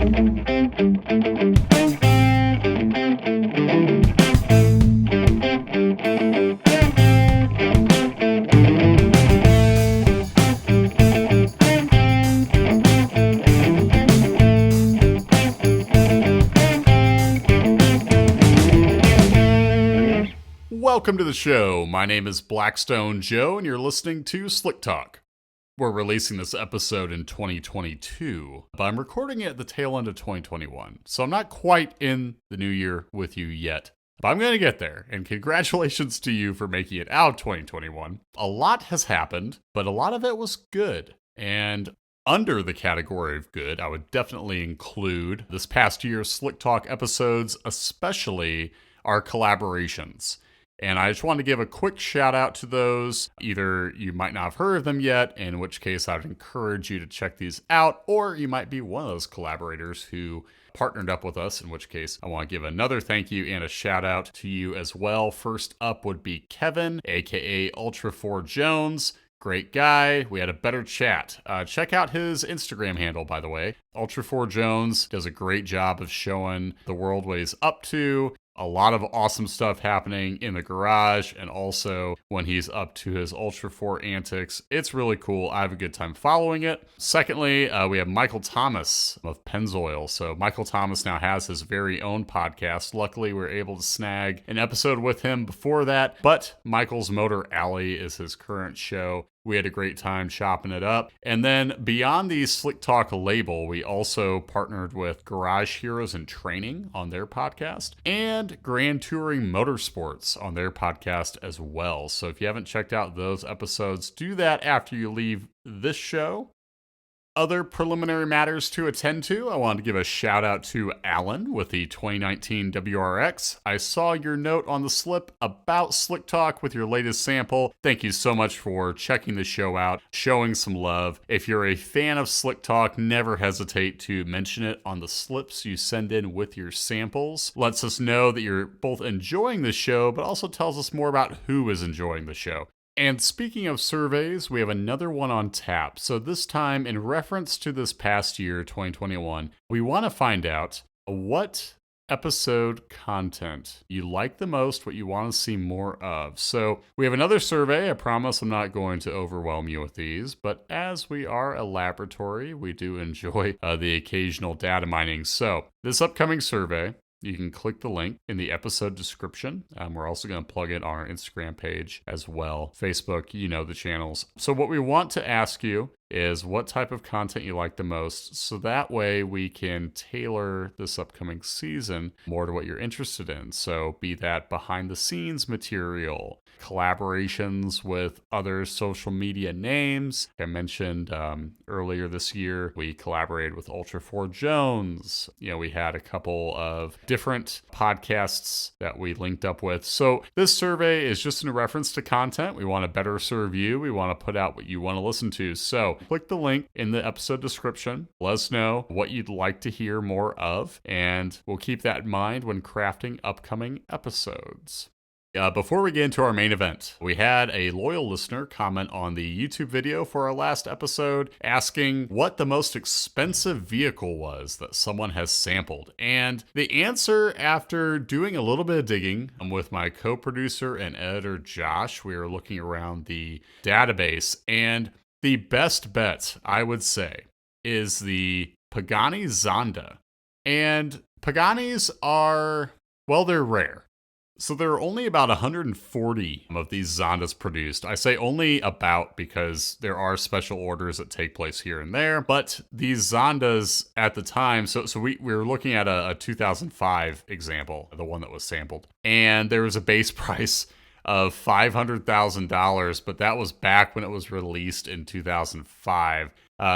Welcome to the show. My name is Blackstone Joe, and you're listening to Slick Talk. We're releasing this episode in 2022, but I'm recording it at the tail end of 2021, so I'm not quite in the new year with you yet. But I'm going to get there, and congratulations to you for making it out of 2021. A lot has happened, but a lot of it was good. And under the category of good, I would definitely include this past year's Slick Talk episodes, especially our collaborations. And I just wanted to give a quick shout out to those. Either you might not have heard of them yet, in which case I would encourage you to check these out, or you might be one of those collaborators who partnered up with us, in which case I want to give another thank you and a shout out to you as well. First up would be Kevin, aka Ultra4 Jones. Great guy. We had a better chat. Check out his Instagram handle, by the way. Ultra4 Jones does a great job of showing the world what he's up to. A lot of awesome stuff happening in the garage, and also when he's up to his Ultra 4 antics. It's really cool. I have a good time following it. Secondly, we have Michael Thomas of Pennzoil. So Michael Thomas now has his very own podcast. Luckily, we were able to snag an episode with him before that, but Michael's Motor Alley is his current show. We had a great time chopping it up. And then beyond the Slick Talk label, we also partnered with Garage Heroes in Training on their podcast and Grand Touring Motorsports on their podcast as well. So if you haven't checked out those episodes, do that after you leave this show. Other preliminary matters to attend to. I wanted to give a shout out to Alan with the 2019 WRX. I saw your note on the slip about Slick Talk with your latest sample. Thank you so much for checking the show out, showing some love. If you're a fan of Slick Talk, never hesitate to mention it on the slips you send in with your samples. Lets us know that you're both enjoying the show, but also tells us more about who is enjoying the show. And speaking of surveys, we have another one on tap. So this time, in reference to this past year, 2021, we want to find out what episode content you like the most, what you want to see more of. So we have another survey. I promise I'm not going to overwhelm you with these, but as we are a laboratory, we do enjoy the occasional data mining. So this upcoming survey, you can click the link in the episode description. We're also going to plug it on our Instagram page as well. Facebook, you know the channels. So what we want to ask you is what type of content you like the most, so that way we can tailor this upcoming season more to what you're interested in. So be that behind the scenes material, collaborations with other social media names. I mentioned earlier this year, we collaborated with Ultra4 Jones. We had a couple of different podcasts that we linked up with. So this survey is just in reference to content. We want to better serve you. We want to put out what you want to listen to. So click the link in the episode description. Let us know what you'd like to hear more of, and we'll keep that in mind when crafting upcoming episodes. Before we get into our main event, we had a loyal listener comment on the YouTube video for our last episode asking what the most expensive vehicle was that someone has sampled. And the answer, after doing a little bit of digging with my co-producer and editor Josh, we were looking around the database, and the best bet, I would say, is the Pagani Zonda. And Paganis are, well, they're rare. So there are only about 140 of these Zondas produced. I say only about because there are special orders that take place here and there. But these Zondas at the time, so we were looking at a 2005 example, the one that was sampled. And there was a base price of $500,000, but that was back when it was released in 2005.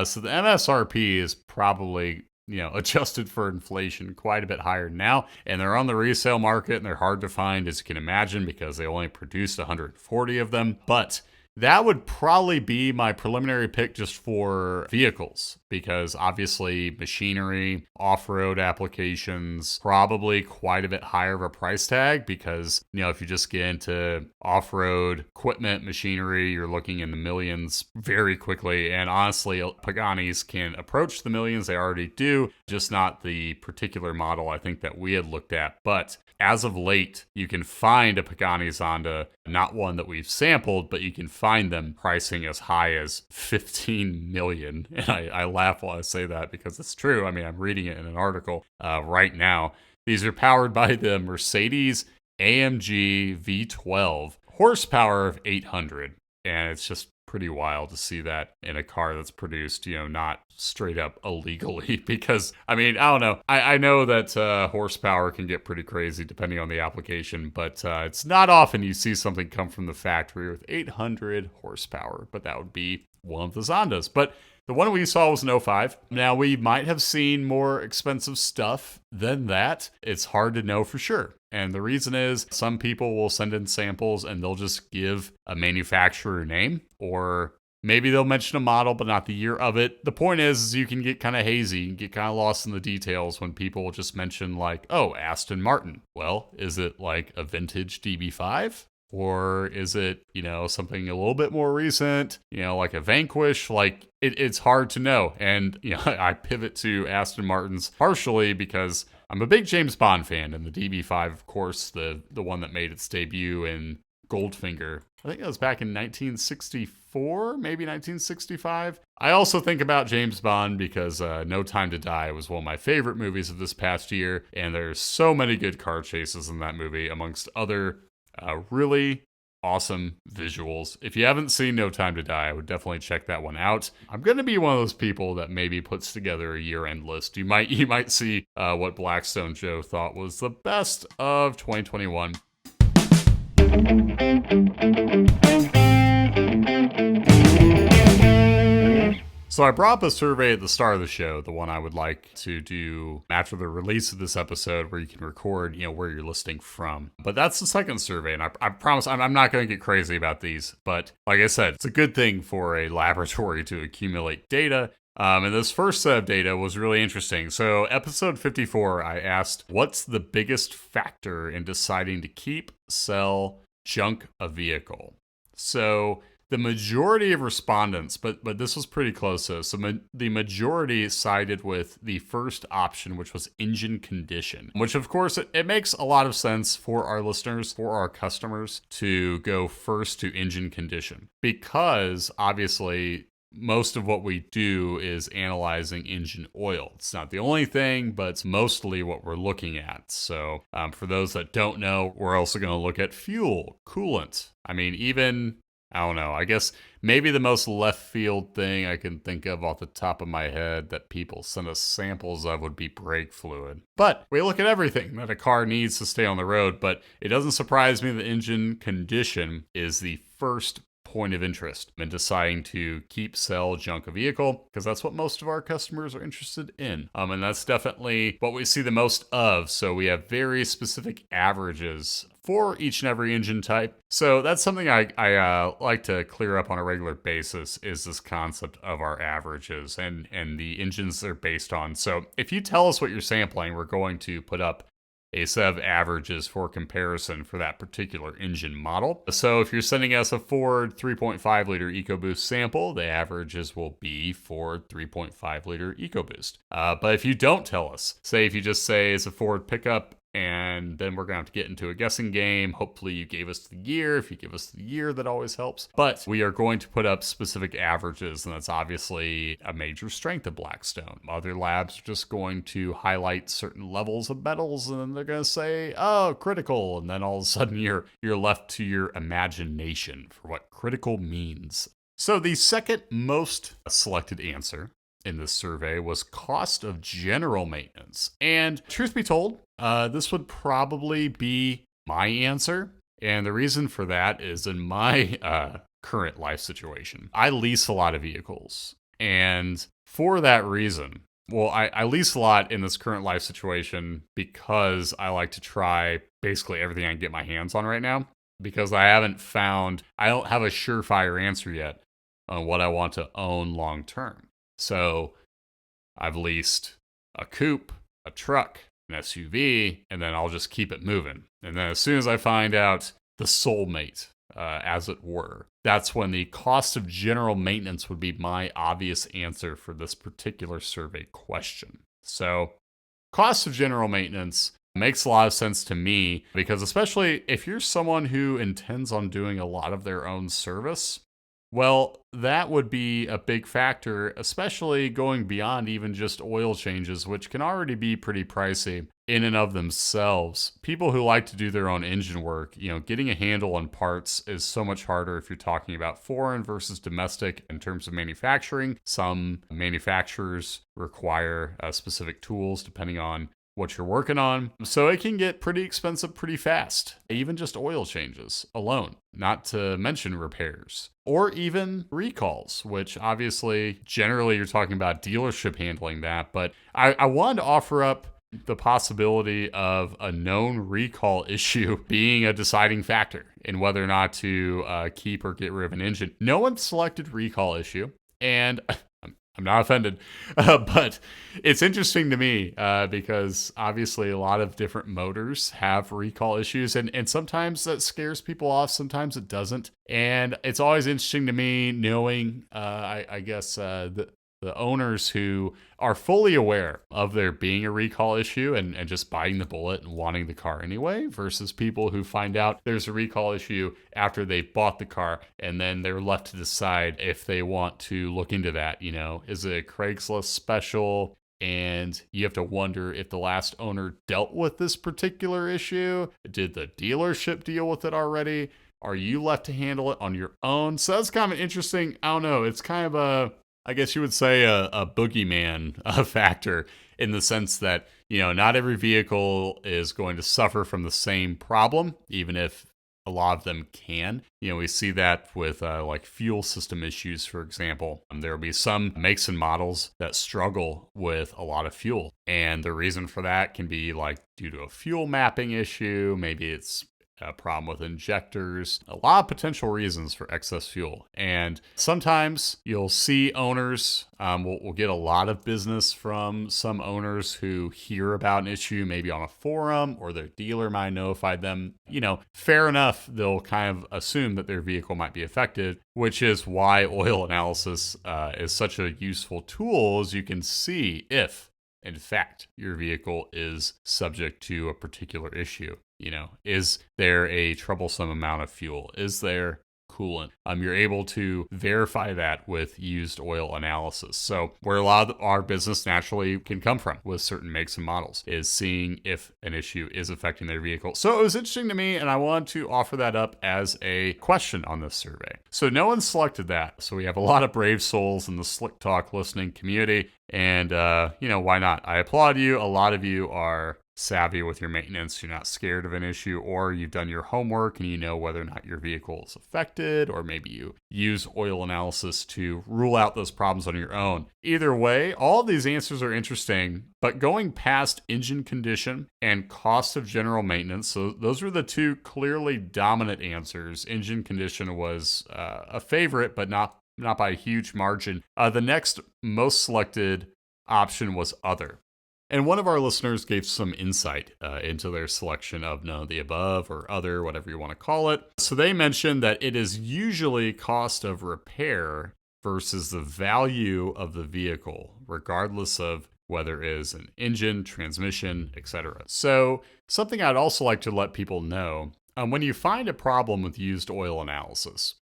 So the MSRP is probably, adjusted for inflation, quite a bit higher now. And they're on the resale market, and they're hard to find, as you can imagine, because they only produced 140 of them. But that would probably be my preliminary pick just for vehicles, because obviously machinery, off-road applications, probably quite a bit higher of a price tag, because, if you just get into off-road equipment, machinery, you're looking in the millions very quickly. And honestly, Paganis can approach the millions. They already do, just not the particular model I think that we had looked at. But as of late, you can find a Pagani Zonda, not one that we've sampled, but you can find them pricing as high as 15 million. And I laugh while I say that because it's true. I mean, I'm reading it in an article right now. These are powered by the Mercedes AMG V12, horsepower of 800. And it's just pretty wild to see that in a car that's produced, not straight up illegally. Because, I mean, I don't know. I know that horsepower can get pretty crazy depending on the application, but it's not often you see something come from the factory with 800 horsepower. But that would be one of the Zondas. But the one we saw was an '05. Now, we might have seen more expensive stuff than that. It's hard to know for sure. And the reason is some people will send in samples and they'll just give a manufacturer name, or maybe they'll mention a model but not the year of it. The point is you can get kind of hazy, you can get kind of lost in the details when people just mention like, oh, Aston Martin. Well, is it like a vintage DB5? Or is it, something a little bit more recent, like a Vanquish? Like, it's hard to know. And, I pivot to Aston Martins partially because I'm a big James Bond fan. And the DB5, of course, the one that made its debut in Goldfinger, I think that was back in 1964, maybe 1965. I also think about James Bond because No Time to Die was one of my favorite movies of this past year. And there's so many good car chases in that movie, amongst other really awesome visuals. If you haven't seen No Time to Die, I would definitely check that one out. I'm going to be one of those people that maybe puts together a year-end list. You might see what Blackstone Joe thought was the best of 2021. So I brought up a survey at the start of the show, the one I would like to do after the release of this episode, where you can record, where you're listening from. But that's the second survey, and I promise I'm not going to get crazy about these. But like I said, it's a good thing for a laboratory to accumulate data. And this first set of data was really interesting. So episode 54, I asked, what's the biggest factor in deciding to keep, sell, junk a vehicle? So the majority of respondents, but this was pretty close though. So the majority sided with the first option, which was engine condition, which of course it makes a lot of sense for our listeners, for our customers to go first to engine condition, because obviously most of what we do is analyzing engine oil. It's not the only thing, but it's mostly what we're looking at. So for those that don't know, we're also going to look at fuel, coolant. I mean, even, I don't know, I guess maybe the most left field thing I can think of off the top of my head that people send us samples of would be brake fluid. But we look at everything that a car needs to stay on the road, but it doesn't surprise me that engine condition is the first point of interest in deciding to keep, sell, junk a vehicle, because that's what most of our customers are interested in. And that's definitely what we see the most of. So we have very specific averages for each and every engine type. So that's something I like to clear up on a regular basis, is this concept of our averages and the engines they're based on. So if you tell us what you're sampling, we're going to put up a set of averages for comparison for that particular engine model. So if you're sending us a Ford 3.5 liter EcoBoost sample, the averages will be Ford 3.5 liter EcoBoost. But if you don't tell us, say if you just say it's a Ford pickup, and then we're going to have to get into a guessing game. Hopefully you gave us the year. If you give us the year, that always helps. But we are going to put up specific averages, and that's obviously a major strength of Blackstone. Other labs are just going to highlight certain levels of metals, and then they're going to say, oh, critical. And then all of a sudden you're left to your imagination for what critical means. So the second most selected answer in this survey was cost of general maintenance. And truth be told, this would probably be my answer. And the reason for that is in my current life situation, I lease a lot of vehicles. And for that reason, well, I lease a lot in this current life situation because I like to try basically everything I can get my hands on right now. because I don't have a surefire answer yet on what I want to own long term. So I've leased a coupe, a truck, an SUV, and then I'll just keep it moving. And then as soon as I find out the soulmate, as it were, that's when the cost of general maintenance would be my obvious answer for this particular survey question. So, cost of general maintenance makes a lot of sense to me because, especially if you're someone who intends on doing a lot of their own service, well, that would be a big factor, especially going beyond even just oil changes, which can already be pretty pricey in and of themselves. People who like to do their own engine work, getting a handle on parts is so much harder if you're talking about foreign versus domestic in terms of manufacturing. Some manufacturers require specific tools depending on what you're working on. So it can get pretty expensive pretty fast, even just oil changes alone, not to mention repairs or even recalls, which obviously generally you're talking about dealership handling that. But I wanted to offer up the possibility of a known recall issue being a deciding factor in whether or not to keep or get rid of an engine. No one selected recall issue, and I'm not offended, but it's interesting to me because obviously a lot of different motors have recall issues, and sometimes that scares people off, sometimes it doesn't. And it's always interesting to me knowing, I guess, the owners who are fully aware of there being a recall issue and just biting the bullet and wanting the car anyway, versus people who find out there's a recall issue after they've bought the car and then they're left to decide if they want to look into that. Is it a Craigslist special? And you have to wonder if the last owner dealt with this particular issue. Did the dealership deal with it already? Are you left to handle it on your own? So that's kind of interesting. I don't know. It's kind of I guess you would say a boogeyman factor in the sense that, not every vehicle is going to suffer from the same problem, even if a lot of them can. We see that with like fuel system issues, for example. There will be some makes and models that struggle with a lot of fuel. And the reason for that can be like due to a fuel mapping issue. Maybe it's a problem with injectors, a lot of potential reasons for excess fuel. And sometimes you'll see owners, we'll get a lot of business from some owners who hear about an issue, maybe on a forum or their dealer might notify them. Fair enough, they'll kind of assume that their vehicle might be affected, which is why oil analysis is such a useful tool, as you can see if, in fact, your vehicle is subject to a particular issue. Is there a troublesome amount of fuel? Is there coolant? You're able to verify that with used oil analysis. So where a lot of our business naturally can come from with certain makes and models is seeing if an issue is affecting their vehicle. So it was interesting to me, and I wanted to offer that up as a question on this survey. So no one selected that. So we have a lot of brave souls in the Slick Talk listening community. And, why not? I applaud you. A lot of you are savvy with your maintenance. You're not scared of an issue, or you've done your homework and you know whether or not your vehicle is affected, or maybe you use oil analysis to rule out those problems on your own. Either way, all of these answers are interesting, but going past engine condition and cost of general maintenance, so those were the two clearly dominant answers. Engine condition was a favorite, but not by a huge margin. The next most selected option was other. And one of our listeners gave some insight into their selection of none of the above or other, whatever you want to call it. So they mentioned that it is usually cost of repair versus the value of the vehicle, regardless of whether it is an engine, transmission, etc. So something I'd also like to let people know, when you find a problem with used oil analysis,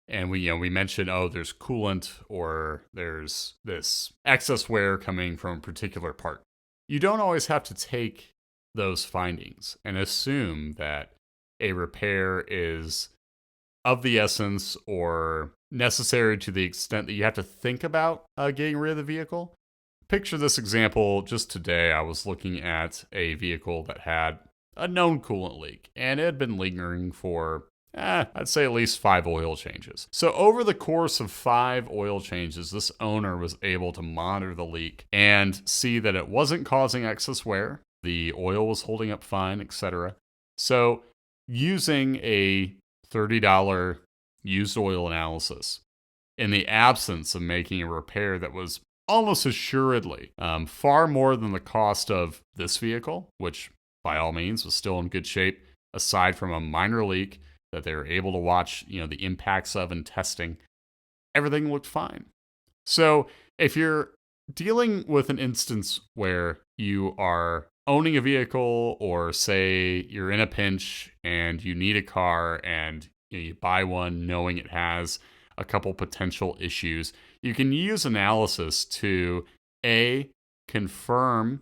and we mentioned, there's coolant or there's this excess wear coming from a particular part. You don't always have to take those findings and assume that a repair is of the essence or necessary to the extent that you have to think about getting rid of the vehicle. Picture this example. Just today, I was looking at a vehicle that had a known coolant leak, and it had been lingering for I'd say at least 5 oil changes. So over the course of 5 oil changes, this owner was able to monitor the leak and see that it wasn't causing excess wear. The oil was holding up fine, etc. So using a $30 used oil analysis in the absence of making a repair that was almost assuredly far more than the cost of this vehicle, which by all means was still in good shape, aside from a minor leak that they were able to watch, the impacts of and testing. Everything looked fine. So if you're dealing with an instance where you are owning a vehicle, or say you're in a pinch and you need a car and you buy one knowing it has a couple potential issues, you can use analysis to A, confirm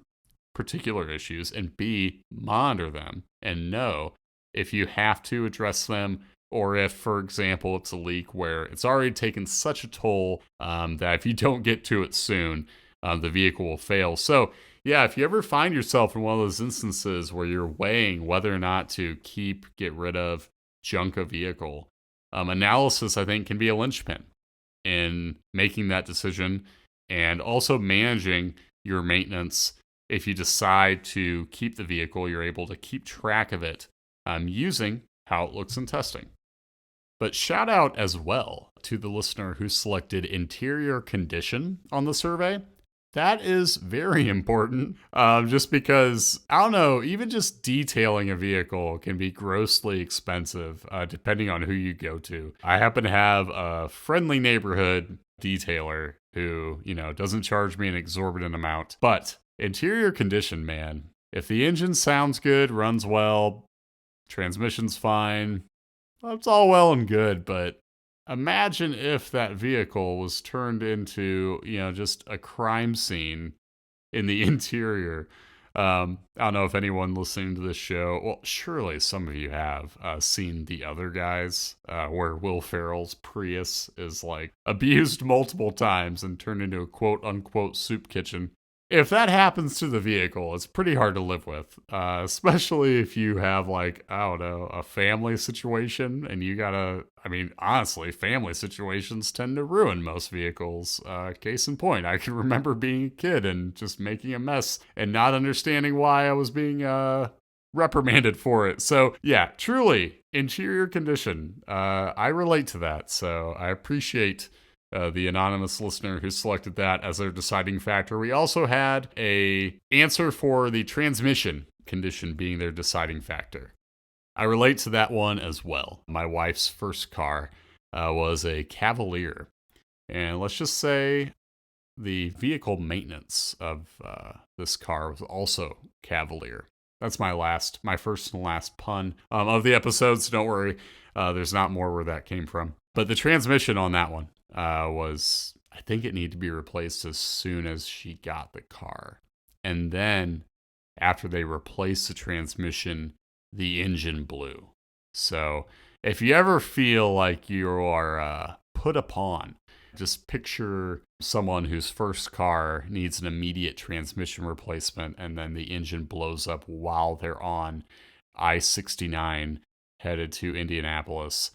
particular issues, and B, monitor them and know if you have to address them, or if, for example, it's a leak where it's already taken such a toll that if you don't get to it soon, the vehicle will fail. So, yeah, if you ever find yourself in one of those instances where you're weighing whether or not to get rid of, junk a vehicle, analysis, I think, can be a linchpin in making that decision and also managing your maintenance. If you decide to keep the vehicle, you're able to keep track of it using how it looks in testing. But shout out as well to the listener who selected interior condition on the survey. That is very important, just because, I don't know, even just detailing a vehicle can be grossly expensive, depending on who you go to. I happen to have a friendly neighborhood detailer who, doesn't charge me an exorbitant amount. But interior condition, man, if the engine sounds good, runs well, transmission's fine, that's all well and good, but imagine if that vehicle was turned into, just a crime scene in the interior. I don't know if anyone listening to this show, well, surely some of you have seen The Other Guys, where Will Ferrell's Prius is like abused multiple times and turned into a quote unquote soup kitchen. If that happens to the vehicle, it's pretty hard to live with, especially if you have, a family situation and you gotta, honestly, family situations tend to ruin most vehicles. Case in point, I can remember being a kid and just making a mess and not understanding why I was being reprimanded for it. So, yeah, truly, interior condition. I relate to that, so I appreciate the anonymous listener who selected that as their deciding factor. We also had a answer for the transmission condition being their deciding factor. I relate to that one as well. My wife's first car was a Cavalier, and let's just say the vehicle maintenance of this car was also Cavalier. That's my first and last pun of the episode, so don't worry. There's not more where that came from. But the transmission on that one was, I think it needed to be replaced as soon as she got the car. And then after they replaced the transmission, the engine blew. So if you ever feel like you are put upon, just picture someone whose first car needs an immediate transmission replacement and then the engine blows up while they're on I-69 headed to Indianapolis.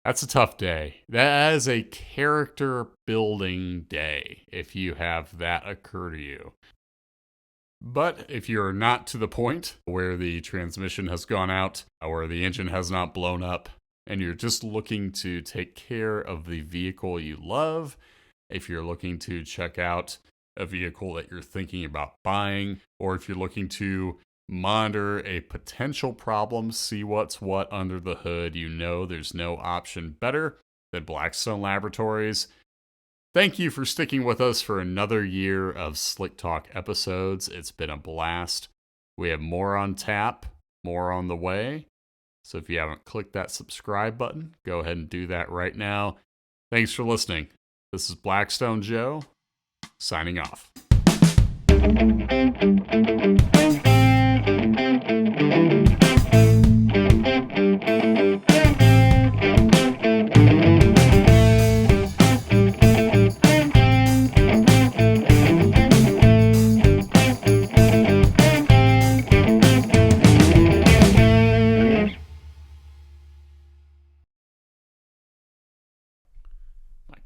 That's a tough day. That is a character building day if you have that occur to you. But if you're not to the point where the transmission has gone out or the engine has not blown up, and you're just looking to take care of the vehicle you love, if you're looking to check out a vehicle that you're thinking about buying, or if you're looking to monitor a potential problem, see what's what under the hood, there's no option better than Blackstone Laboratories. Thank you for sticking with us for another year of Slick Talk episodes. It's been a blast. We have more on tap, more on the way. So if you haven't clicked that subscribe button, go ahead and do that right now. Thanks for listening. This is Blackstone Joe, signing off.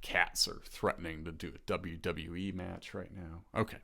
Cats are threatening to do a WWE match right now. Okay.